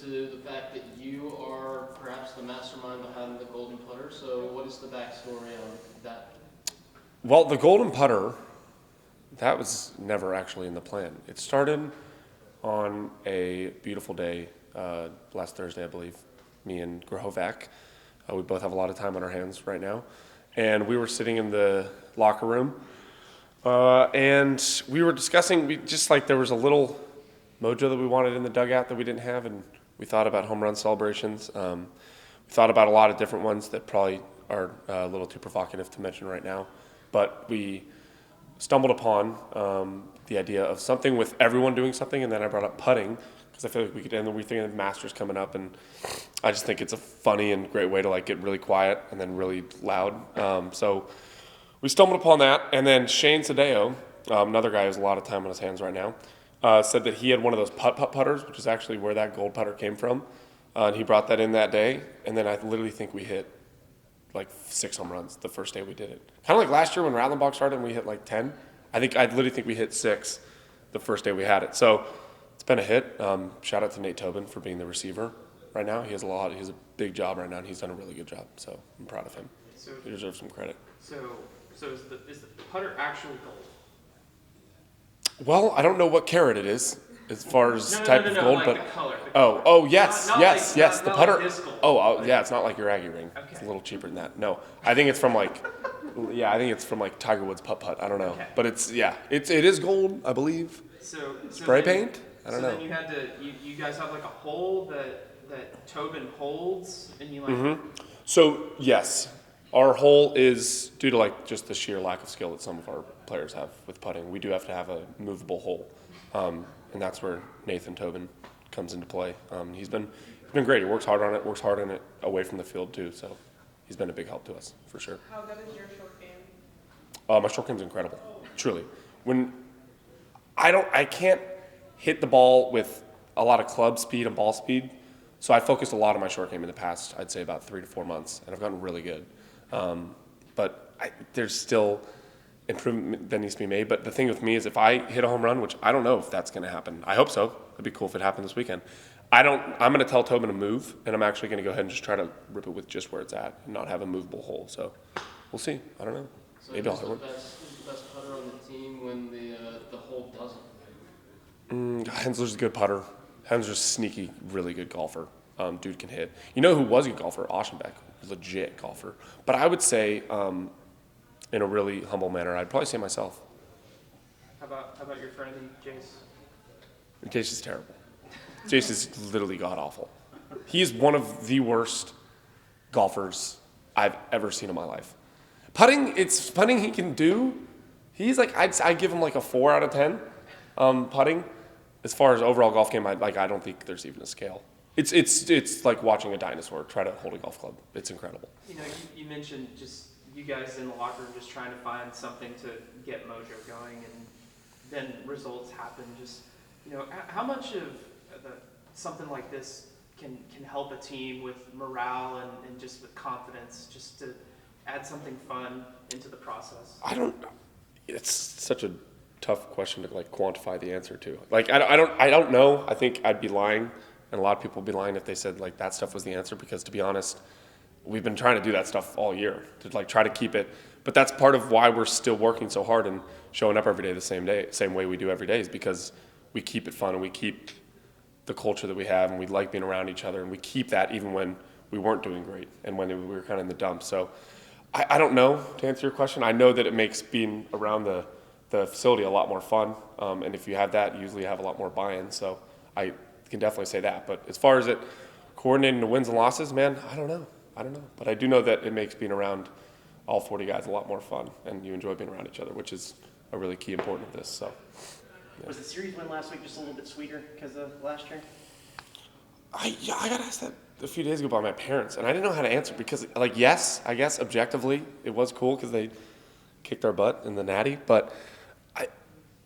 to the fact that you are perhaps the mastermind behind the golden putter. So what is the backstory on that? Well, the golden putter, that was never actually in the plan. It started on a beautiful day, last Thursday, I believe, me and Grohovac. We both have a lot of time on our hands right now. And we were sitting in the locker room, and we were discussing, there was a little mojo that we wanted in the dugout that we didn't have, and we thought about home run celebrations. We thought about a lot of different ones that probably are a little too provocative to mention right now. But we stumbled upon the idea of something with everyone doing something, and then I brought up putting because I feel like we could. And then we're thinking of Masters coming up, and I just think it's a funny and great way to like get really quiet and then really loud. So we stumbled upon that, and then Shane Sadeo, another guy who has a lot of time on his hands right now, said that he had one of those putt putters, which is actually where that gold putter came from, and he brought that in that day, and then I literally think we hit like 6 home runs the first day we did it. Kind of like last year when Rattlenbach started and we hit like 10. I literally think we hit 6 the first day we had it. So it's been a hit. Shout out to Nate Tobin for being the receiver right now. He has a big job right now, and he's done a really good job. So I'm proud of him. So he deserves some credit. So is the putter actually gold? Well, I don't know what carat it is as far as type of gold, like but the color. Yes. The putter. Like gold. Yeah, it's not like your Aggie ring. Okay. It's a little cheaper than that. No, I think it's from like Tiger Woods putt. I don't know, okay. But it is gold, I believe. So spray paint. I don't know. So then you had to you guys have like a hole that Tobin holds, and you like. Mm-hmm. So yes, our hole is due to like just the sheer lack of skill that some of our players have with putting. We do have to have a movable hole, and that's where Nathan Tobin comes into play. He's been great. He works hard on it. Works hard on it away from the field too. So he's been a big help to us for sure. How good is your short game? My short game's incredible, truly. When I can't hit the ball with a lot of club speed and ball speed, so I focused a lot on my short game in the past. I'd say about 3 to 4 months, and I've gotten really good. But there's still improvement that needs to be made. But the thing with me is if I hit a home run, which I don't know if that's going to happen. I hope so. It'd be cool if it happened this weekend. I'm going to tell Tobin to move, and I'm actually going to go ahead and just try to rip it with just where it's at and not have a movable hole. So we'll see. I don't know. So maybe I'll hit one. Who's the best putter on the team when the hole doesn't? Hensler's a good putter. Hensler's a sneaky, really good golfer. Dude can hit. You know who was a good golfer? Oschenbeck. Legit golfer. But I would say, in a really humble manner, I'd probably say myself. How about your friend Jace? Jace is terrible. Jace is literally god-awful. He is one of the worst golfers I've ever seen in my life. Putting he can do. He's like, I'd give him like a 4 out of 10 putting. As far as overall golf game, I don't think there's even a scale. It's like watching a dinosaur try to hold a golf club. It's incredible. You mentioned just you guys in the locker room just trying to find something to get mojo going, and then results happen. Just how much of something like this can help a team with morale and just with confidence, just to add something fun into the process? It's such a tough question to like quantify the answer to. Like I don't know. I think I'd be lying, and a lot of people would be lying if they said like that stuff was the answer, because to be honest, we've been trying to do that stuff all year to like try to keep it. But that's part of why we're still working so hard and showing up every day the same way we do every day, is because we keep it fun and we keep the culture that we have, and we like being around each other, and we keep that even when we weren't doing great and when we were kind of in the dumps. So I don't know, to answer your question. I know that it makes being around the facility a lot more fun, and if you have that, you usually have a lot more buy-in. So I can definitely say that. But as far as it coordinating the wins and losses, man, I don't know. But I do know that it makes being around all 40 guys a lot more fun, and you enjoy being around each other, which is a really key important of this. So, yeah. Was the series win last week just a little bit sweeter because of last year? I got asked that a few days ago by my parents, and I didn't know how to answer, because, like, yes, I guess objectively it was cool because they kicked our butt in the Natty, but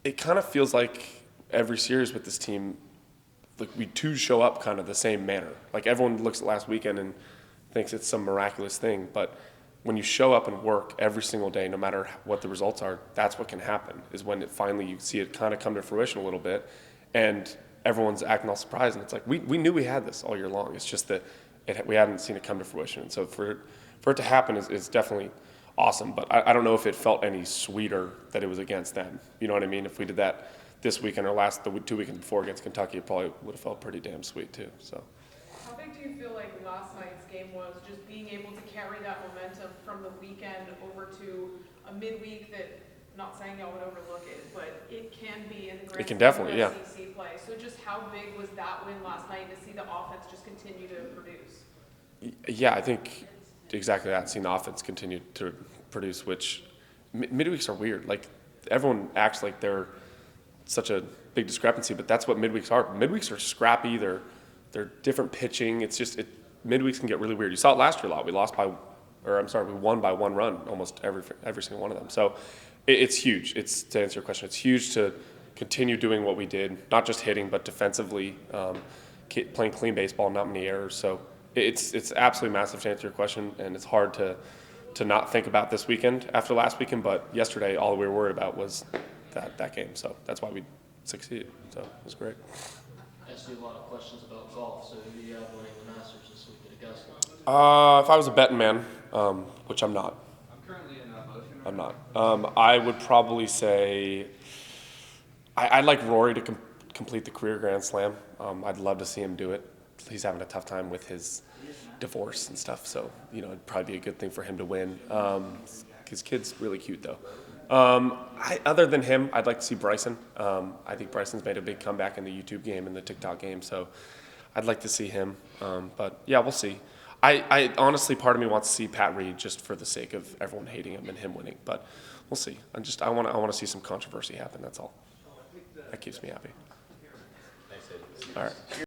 it kind of feels like every series with this team, like we two show up kind of the same manner. Like everyone looks at last weekend and thinks it's some miraculous thing, but when you show up and work every single day, no matter what the results are, that's what can happen, is when it finally you see it kind of come to fruition a little bit. And everyone's acting all surprised, and it's like, we knew we had this all year long. It's just that we hadn't seen it come to fruition. And so for it to happen is definitely awesome, but I don't know if it felt any sweeter that it was against them. You know what I mean? If we did that this weekend or the 2 weekends before against Kentucky, it probably would have felt pretty damn sweet too. So. How big do you feel like last night's game was, just being able to carry that momentum from the weekend over to a midweek that, not saying y'all would overlook it, but it can be in the grand It can definitely, yeah. SEC play. So just how big was that win last night to see the offense just continue to produce? Yeah, I think exactly that. Seeing the offense continue to produce, which midweeks are weird. Like, everyone acts like they're such a big discrepancy, but that's what midweeks are. Midweeks are scrappy. They're different pitching. It's just midweeks can get really weird. You saw it last year a lot. We won by 1 run almost every single one of them. So it's huge. To answer your question, it's huge to continue doing what we did, not just hitting, but defensively, playing clean baseball, not many errors. So it's absolutely massive to answer your question, and it's hard to not think about this weekend after last weekend. But yesterday, all we were worried about was that game. So that's why we succeeded. So it was great. I asked you a lot of questions about golf, so who do you have winning the Masters this week at Augusta? If I was a betting man, which I'm not. I'm currently in motion. I'm not. I would probably say I'd like Rory to complete the career Grand Slam. I'd love to see him do it. He's having a tough time with his divorce and stuff, so it'd probably be a good thing for him to win. His kid's really cute though. Other than him, I'd like to see Bryson. I think Bryson's made a big comeback in the YouTube game and the TikTok game, so I'd like to see him. But yeah, we'll see. I honestly, part of me wants to see Pat Reed just for the sake of everyone hating him and him winning, but we'll see. I want to see some controversy happen. That's all. That keeps me happy. All right.